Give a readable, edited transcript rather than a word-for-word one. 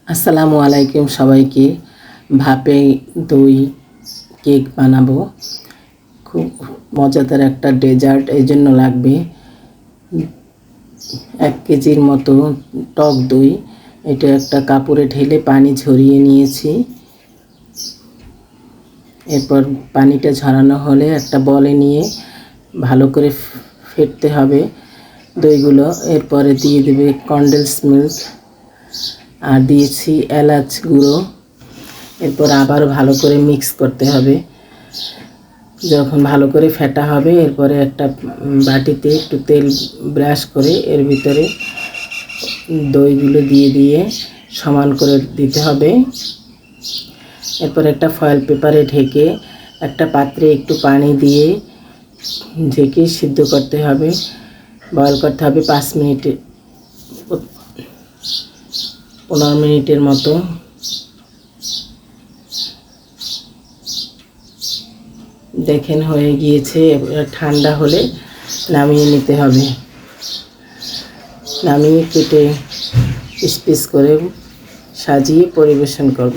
আসসালামু আলাইকুম সবাইকে। ভাপে দই কেক বানাবো। খুব মজাদার একটা ডেজার্ট। এই জন্য লাগবে 1 কেজির মতো টক দই। এটা একটা কাপড়ে ঢেলে পানি ঝরিয়ে নিয়েছি। এরপর পানিটা ঝরানো হলে একটা বলে নিয়ে ভালো করে ফেটতে হবে দইগুলো। এরপরে দিয়ে দেবে কনডেন্স মিল্ক আর দিয়েছি এলাচ গুঁড়ো। এরপর আবার ভালো করে মিক্স করতে হবে। যখন ভালো করে ফেটা হবে এরপরে একটা বাটিতে একটু তেল ব্রাশ করে এর ভিতরে দইগুলো দিয়ে সমান করে দিতে হবে। এরপর একটা ফয়েল পেপারে ঢেকে একটা পাত্রে একটু পানি দিয়ে ঢেকে সিদ্ধ করতে হবে, বয়েল করতে হবে 15 মিনিটের মতো। দেখেন হয়ে গিয়েছে। ঠান্ডা হলে নামিয়ে নিতে হবে। নামিয়ে কেটে পিস পিস করে সাজিয়ে পরিবেশন করব।